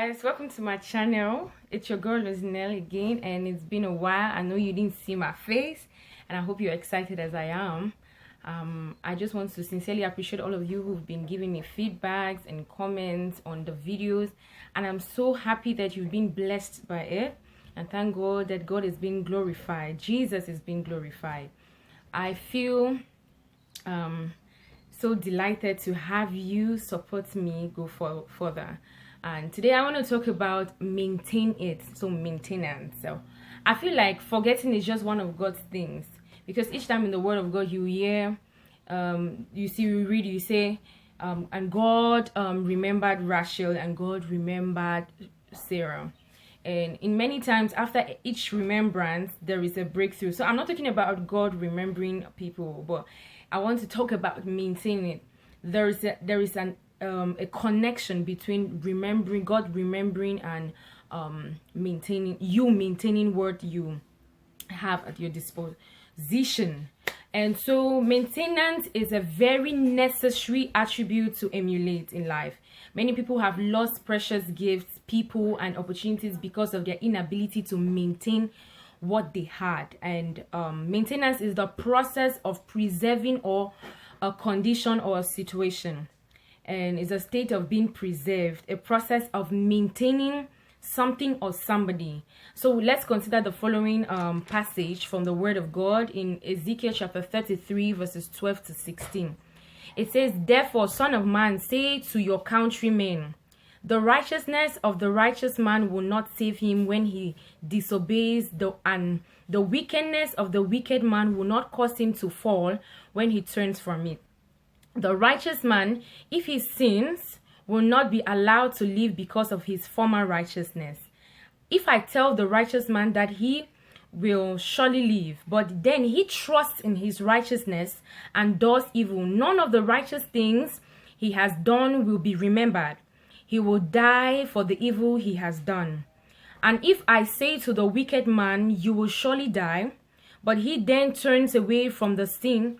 guys, welcome to my channel. It's your girl Rosinelle again, and it's been a while. I know you didn't see my face, and I hope you're excited as I am. I just want to sincerely appreciate all of you who've been giving me feedbacks and comments on the videos, and I'm so happy that you've been blessed by it, and thank God that God is being glorified. Jesus is being glorified. I feel so delighted to have you support me go further. And today I want to talk about maintenance. So I feel like forgetting is just one of God's things, because each time in the Word of God you hear, you read, you say, and God remembered Rachel, and God remembered Sarah. And in many times after each remembrance there is a breakthrough. So I'm not talking about God remembering people, but I want to talk about maintaining it. There is a connection between God remembering and maintaining what you have at your disposition. And so maintenance is a very necessary attribute to emulate in life. Many people have lost precious gifts, people, and opportunities because of their inability to maintain what they had. And maintenance is the process of preserving or a condition or a situation, and is a state of being preserved, a process of maintaining something or somebody. So let's consider the following passage from the Word of God in Ezekiel chapter 33 verses 12 to 16. It says, "Therefore, Son of man, say to your countrymen, the righteousness of the righteous man will not save him when he disobeys, and the wickedness of the wicked man will not cause him to fall when he turns from it. The righteous man, if he sins, will not be allowed to live because of his former righteousness. If I tell the righteous man that he will surely live, but then he trusts in his righteousness and does evil, none of the righteous things he has done will be remembered. He will die for the evil he has done. And if I say to the wicked man, you will surely die, but he then turns away from his sin,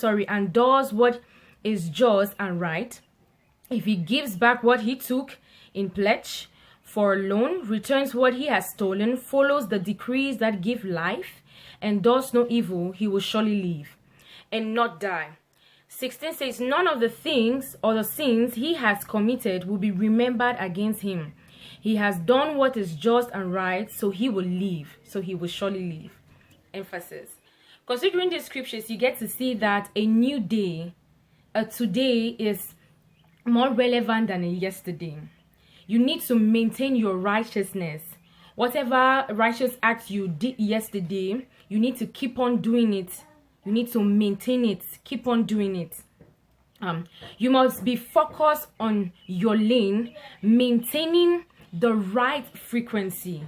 and does what is just and right, if he gives back what he took in pledge for a loan, returns what he has stolen, follows the decrees that give life, and does no evil, he will surely live and not die." 16 says, "None of the things or the sins he has committed will be remembered against him. He has done what is just and right, so he will live, so he will surely live." Emphasis. Considering the scriptures, you get to see that a new day, today, is more relevant than a yesterday. You need to maintain your righteousness. Whatever righteous act you did yesterday, you need to keep on doing it. You need to maintain it. Keep on doing it. You must be focused on your lane, maintaining the right frequency.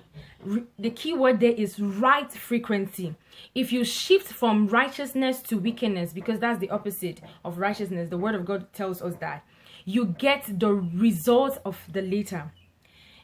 The key word there is right frequency. If you shift from righteousness to wickedness, because that's the opposite of righteousness, the Word of God tells us that, you get the result of the latter.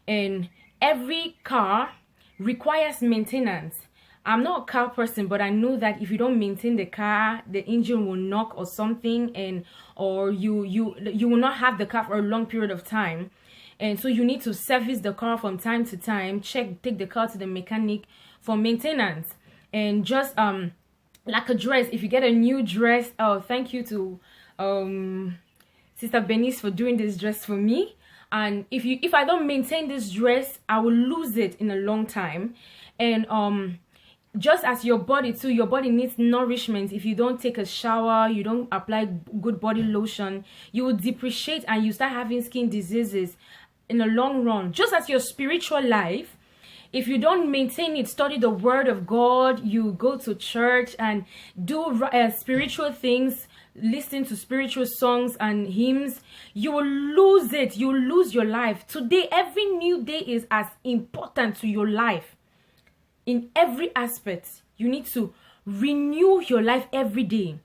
And every car requires maintenance. I'm not a car person, but I know that if you don't maintain the car, the engine will knock or something, or you will not have the car for a long period of time. And so you need to service the car from time to time, take the car to the mechanic for maintenance. And just like a dress, if you get a new dress, thank you to Sister Benice for doing this dress for me. And if I don't maintain this dress, I will lose it in a long time. And just as your body too, your body needs nourishment. If you don't take a shower, you don't apply good body lotion, you will depreciate and you start having skin diseases in the long run. Just as your spiritual life, if you don't maintain it, study the Word of God, you go to church and do spiritual things, listen to spiritual songs and hymns, you will lose it. You will lose your life. Today, every new day is as important to your life. In every aspect, you need to renew your life every day.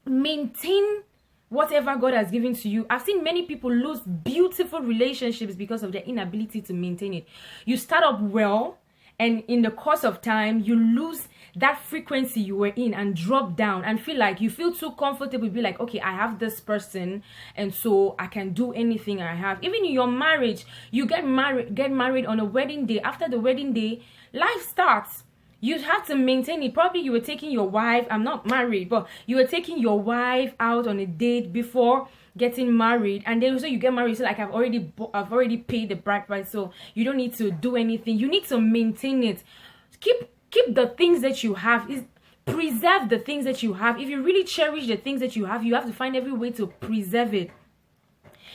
Maintain whatever God has given to you. I've seen many people lose beautiful relationships because of their inability to maintain it. You start up well, and in the course of time, you lose that frequency you were in and drop down and feel like you feel too comfortable, be like, okay, I have this person and so I can do anything I have. Even in your marriage, you get married on a wedding day. After the wedding day, life starts. You have to maintain it. Probably you were taking your wife, I'm not married, but you were taking your wife out on a date before getting married, and then also you get married, so like I've already paid the bride price, so you don't need to do anything. You need to maintain it. Keep the things that you have. Preserve the things that you have. If you really cherish the things that you have to find every way to preserve it.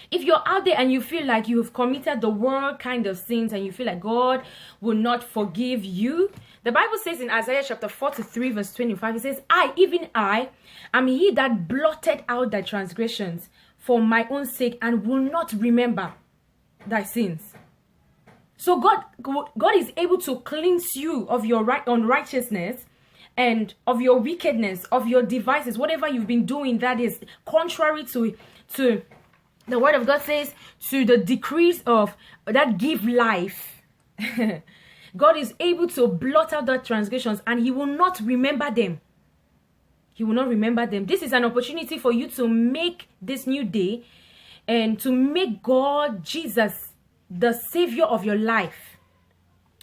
If you're out there and you feel like you have committed the world kind of sins and you feel like God will not forgive you, the Bible says in Isaiah chapter 43 verse 25, it says, even I, am he that blotted out thy transgressions for my own sake and will not remember thy sins. So God is able to cleanse you of your unrighteousness and of your wickedness, of your devices, whatever you've been doing that is contrary to the word of God says, to the decrees of that give life. God is able to blot out the transgressions and he will not remember them. He will not remember them. This is an opportunity for you to make this new day and to make God, Jesus, the savior of your life.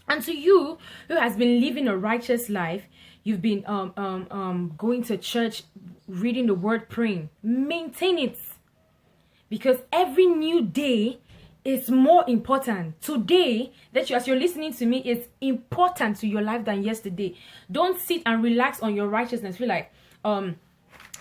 And to you who has been living a righteous life, you've been going to church, reading the word, praying, maintain it. Because every new day is more important. Today, as you're listening to me, is important to your life than yesterday. Don't sit and relax on your righteousness. Feel like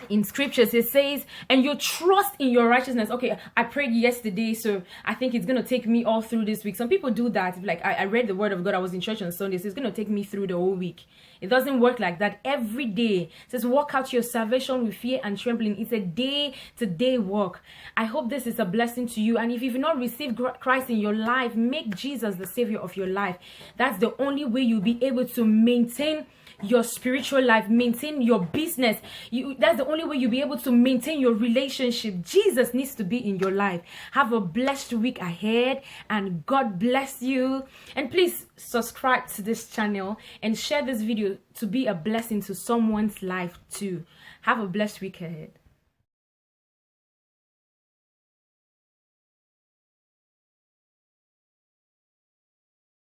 in scriptures it says, and you trust in your righteousness. Okay, I prayed yesterday, so I think it's gonna take me all through this week. Some people do that. Like I read the word of God, I was in church on Sunday, so it's gonna take me through the whole week. It doesn't work like that. Every day it says, walk out your salvation with fear and trembling. It's a day-to-day work. I hope this is a blessing to you. And if you've not received Christ in your life, make Jesus the savior of your life. That's the only way you'll be able to maintain your spiritual life, maintain your business. That's the only way you'll be able to maintain your relationship. Jesus needs to be in your life. Have a blessed week ahead and God bless you. And please subscribe to this channel and share this video to be a blessing to someone's life too. Have a blessed week ahead.